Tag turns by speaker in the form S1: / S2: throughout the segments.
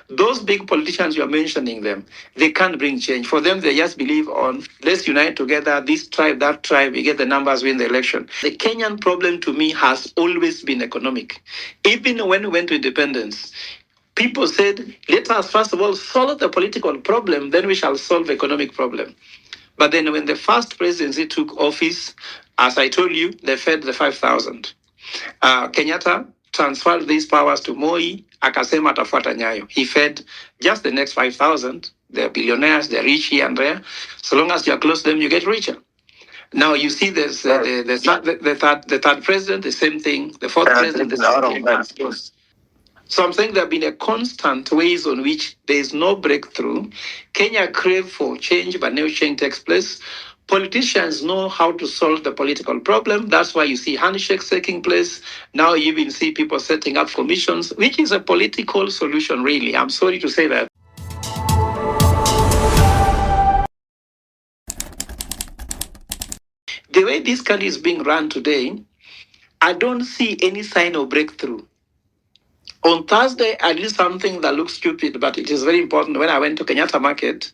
S1: Those big politicians you're mentioning them, they can't bring change. For them, they just believe on let's unite together, this tribe, that tribe, we get the numbers, win the election. The Kenyan problem to me has always been economic. Even when we went to independence, people said, let us first of all solve the political problem, then we shall solve economic problem. But then when the first presidency took office, as I told you, they fed the 5,000. Kenyatta transferred these powers to Moi, akasema atafuata nyayo. He fed just the next 5,000. They're billionaires, they're rich here and there. So long as you're close to them, you get richer. Now you see there's the third president, the same thing. The fourth president, the same thing. So I'm saying there have been a constant ways on which there is no breakthrough. Kenya crave for change, but no change takes place. Politicians know how to solve the political problem. That's why you see handshakes taking place. Now you even see people setting up commissions, which is a political solution, really. I'm sorry to say that. The way this country is being run today, I don't see any sign of breakthrough. On Thursday, I did something that looks stupid, but it is very important. When I went to Kenyatta Market,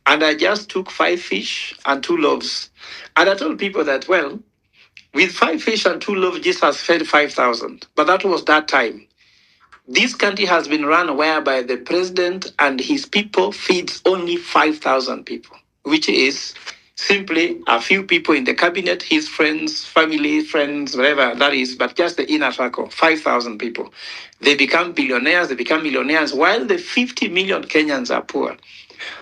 S1: and I just took 5 fish and 2 loaves. And I told people that, well, with 5 fish and 2 loaves, Jesus fed 5,000. But that was that time. This country has been run whereby the president and his people feeds only 5,000 people, which is simply a few people in the cabinet, his friends, family, friends, whatever that is, but just the inner circle, 5,000 people. They become billionaires, they become millionaires, while the 50 million Kenyans are poor.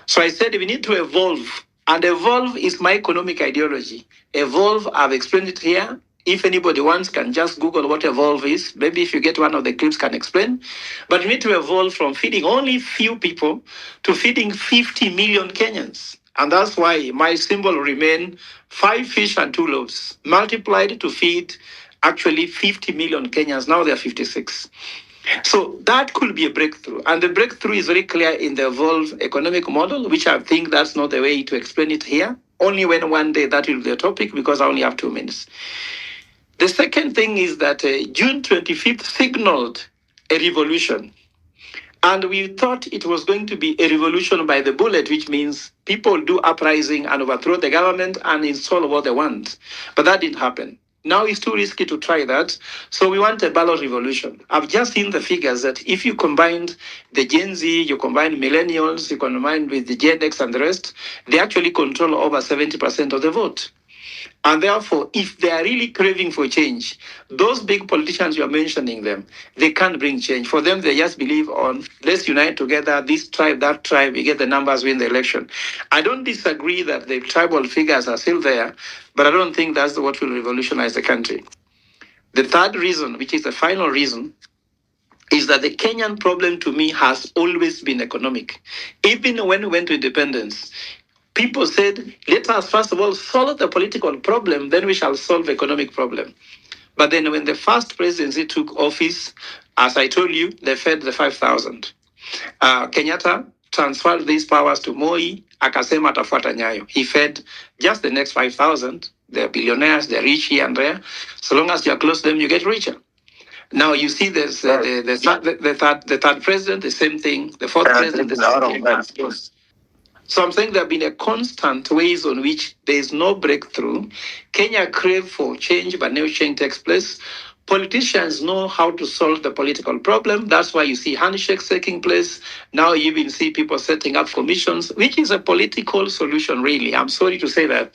S1: So I said we need to evolve, and evolve is my economic ideology. Evolve, I've explained it here. If anybody wants, can just Google what evolve is. Maybe if you get one of the clips, can explain. But we need to evolve from feeding only few people to feeding 50 million Kenyans. And that's why my symbol remain 5 fish and 2 loaves, multiplied to feed actually 50 million Kenyans. Now they're 56. So that could be a breakthrough. And the breakthrough is very clear in the evolve economic model, which I think that's not the way to explain it here. Only when one day that will be the topic, because I only have 2 minutes. The second thing is that June 25th signaled a revolution. And we thought it was going to be a revolution by the bullet, which means people do uprising and overthrow the government and install what they want. But that didn't happen. Now it's too risky to try that. So we want a ballot revolution. I've just seen the figures that if you combined the Gen Z, you combine millennials, you combine with the Gen X and the rest, they actually control over 70% of the vote. And therefore, if they are really craving for change, those big politicians you're mentioning them, they can't bring change. For them, they just believe on let's unite together, this tribe, that tribe, we get the numbers, win the election. I don't disagree that the tribal figures are still there, but I don't think that's what will revolutionize the country. The third reason, which is the final reason, is that the Kenyan problem to me has always been economic. Even when we went to independence, people said, let us first of all solve the political problem, then we shall solve economic problem. But then when the first presidency took office, as I told you, they fed the 5,000. Kenyatta transferred these powers to Moi, akasema atafuata nyayo. He fed just the next 5,000. They're billionaires, they're rich here and there. So long as you're close to them, you get richer. Now you see there's the third president, the same thing. The fourth president, the same thing. So I'm saying there have been a constant ways on which there is no breakthrough. Kenya crave for change, but no change takes place. Politicians know how to solve the political problem. That's why you see handshakes taking place. Now you even see people setting up commissions, which is a political solution, really. I'm sorry to say that.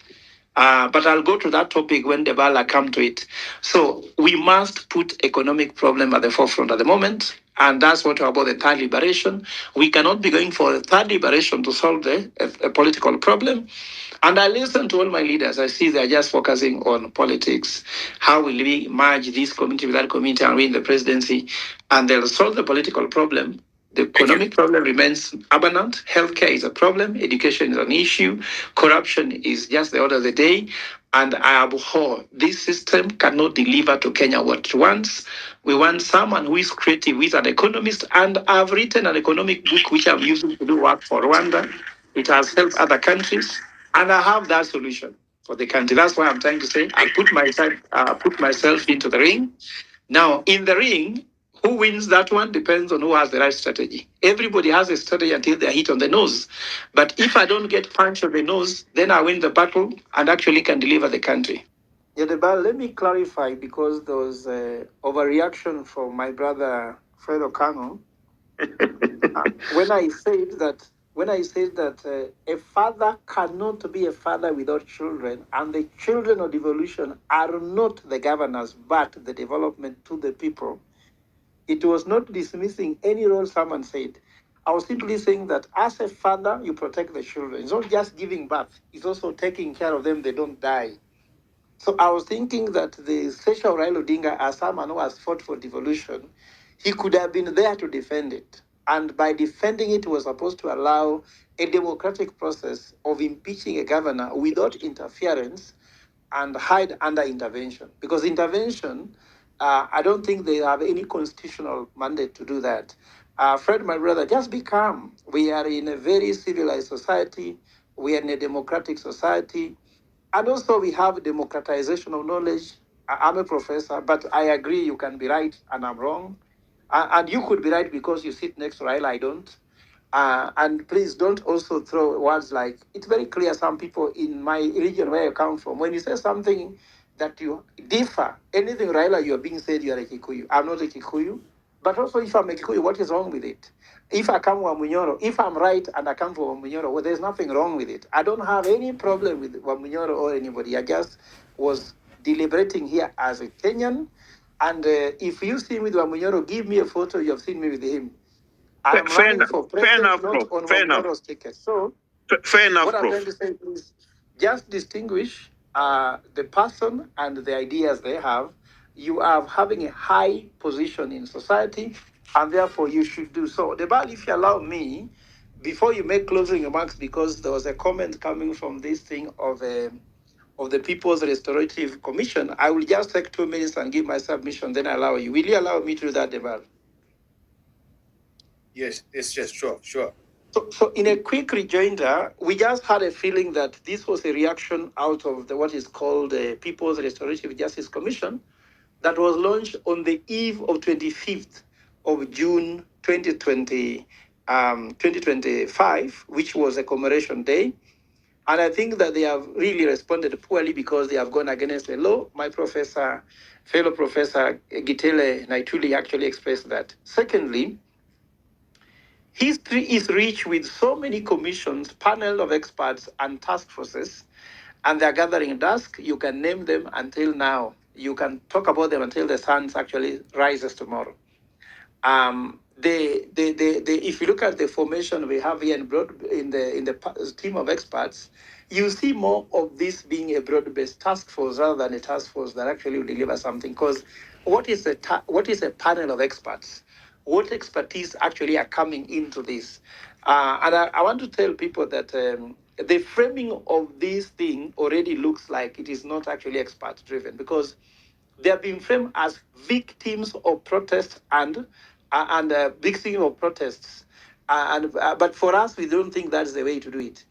S1: But I'll go to that topic when Debala come to it. So we must put economic problem at the forefront at the moment. And that's what about the third liberation. We cannot be going for a third liberation to solve a political problem. And I listen to all my leaders. I see they're just focusing on politics. How will we merge this community with that community and win the presidency? And they'll solve the political problem. The economic problem remains abundant. Healthcare is a problem. Education is an issue. Corruption is just the order of the day. And I abhor this system cannot deliver to Kenya what it wants. We want someone who is creative, who is an economist. And I've written an economic book which I'm using to do work for Rwanda. It has helped other countries. And I have that solution for the country. That's why I'm trying to say I put myself into the ring. Now, in the ring, Who wins that one depends on who has the right strategy. Everybody has a strategy until they're hit on the nose. But if I don't get punched on the nose, then I win the battle and actually can deliver the country. Yadeba, let me clarify because there was overreaction from my brother Fredo Kano. when I said that a father cannot be a father without children, and the children of devolution are not the governors, but the development to the people, it was not dismissing any role someone said. I was simply saying that as a father, you protect the children. It's not just giving birth, it's also taking care of them, they don't die. So I was thinking that the statue of Raila Odinga, as someone who has fought for devolution, he could have been there to defend it. And by defending it, was supposed to allow a democratic process of impeaching a governor without interference and hide under intervention. Because intervention, I don't think they have any constitutional mandate to do that. Fred, my brother, just be calm. We are in a very civilized society. We are in a democratic society. And also we have democratization of knowledge. I'm a professor, but I agree you can be right and I'm wrong. And you could be right because you sit next to Raila, I don't. And please don't also throw words like, it's very clear some people in my region where I come from, when you say something that you differ, anything Raila, you are being said you are a Kikuyu. I'm not a Kikuyu. But also if I'm a Kikuyu, what is wrong with it? If I come from Wamunyoro, if I'm right and I come from Wamunyoro, well, there's nothing wrong with it. I don't have any problem with Wamunyoro or anybody. I just was deliberating here as a Kenyan. And if you see me with Wamunyoro, give me a photo you have seen me with him. I'm running for president, not on Wamunyoro's ticket. So fair enough, what I'm trying to say is just distinguish the person and the ideas they have. You are having a high position in society, and therefore you should do so. Debal, if you allow me, before you make closing remarks, because there was a comment coming from this thing of the People's Restorative Commission, I will just take 2 minutes and give my submission, then I allow you. Will you allow me to do that, Debal?
S2: Yes, it's just sure.
S1: So in a quick rejoinder, we just had a feeling that this was a reaction out of what is called the People's Restorative Justice Commission that was launched on the eve of 25th of June 2025, which was a commemoration day. And I think that they have really responded poorly because they have gone against the law. My fellow professor Gitele Naituli actually expressed that. Secondly, history is rich with so many commissions, panel of experts, and task forces, and they're gathering dust. You can name them until now. You can talk about them until the sun actually rises tomorrow. If you look at the formation we have here in the team of experts, you see more of this being a broad-based task force rather than a task force that actually will deliver something. Because what is a panel of experts? What expertise actually are coming into this? And I want to tell people that the framing of this thing already looks like it is not actually expert-driven, because they have been framed as victims of protests and victims of protests. But for us, we don't think that's the way to do it.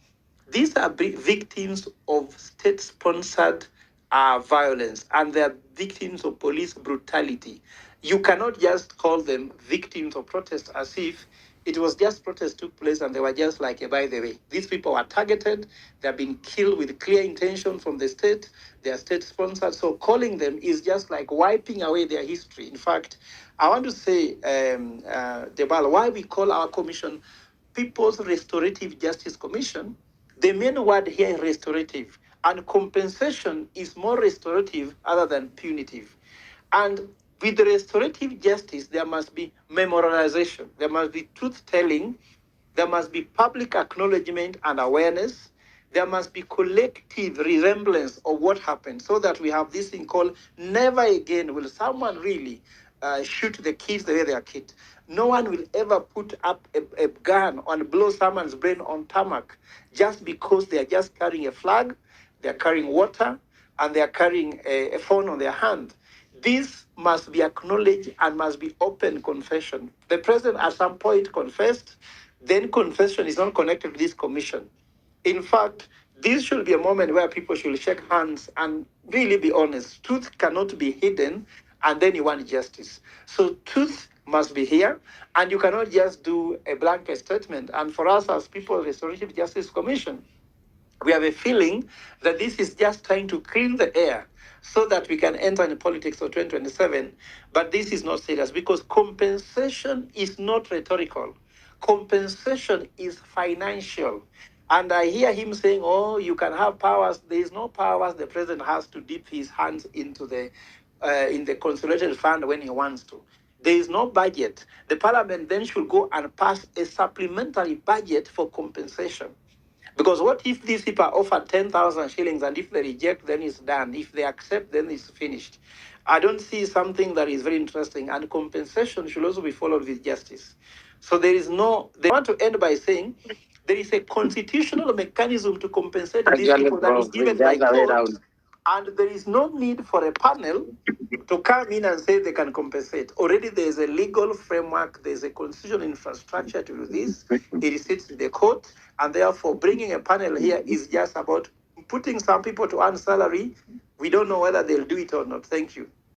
S1: These are victims of state-sponsored violence, and they are victims of police brutality. You cannot just call them victims of protest as if it was just protests took place and they were just like, by the way. These people are targeted. They have been killed with clear intention from the state. They are state-sponsored. So calling them is just like wiping away their history. In fact, I want to say, Debal, why we call our commission People's Restorative Justice Commission. The main word here is restorative, and compensation is more restorative other than punitive. And with the restorative justice, there must be memorialization, there must be truth telling, there must be public acknowledgement and awareness, there must be collective remembrance of what happened, so that we have this thing called never again will someone really shoot the kids the way they are kids. No one will ever put up a gun and blow someone's brain on tarmac just because they are just carrying a flag, they are carrying water, and they are carrying a phone on their hand. This must be acknowledged and must be open confession. The president at some point confessed, then confession is not connected to this commission. In fact, this should be a moment where people should shake hands and really be honest. Truth cannot be hidden, and then you want justice. So truth must be here, and you cannot just do a blanket statement. And for us as people of the Restorative Justice Commission, we have a feeling that this is just trying to clean the air so that we can enter in politics of 2027. But this is not serious because compensation is not rhetorical. Compensation is financial. And I hear him saying, oh, you can have powers. There is no powers. The president has to dip his hands into the in the consolidated fund when he wants to. There is no budget. The parliament then should go and pass a supplementary budget for compensation. Because what if these people are offered 10,000 shillings and if they reject, then it's done. If they accept, then it's finished. I don't see something that is very interesting, and compensation should also be followed with justice. So there is no, they want to end by saying there is a constitutional mechanism to compensate these people that is given by court, and there is no need for a panel to come in and say they can compensate. Already there's a legal framework, there's a constitutional infrastructure to do this. It sits in the court, and therefore bringing a panel here is just about putting some people to earn salary. We don't know whether they'll do it or not. Thank you.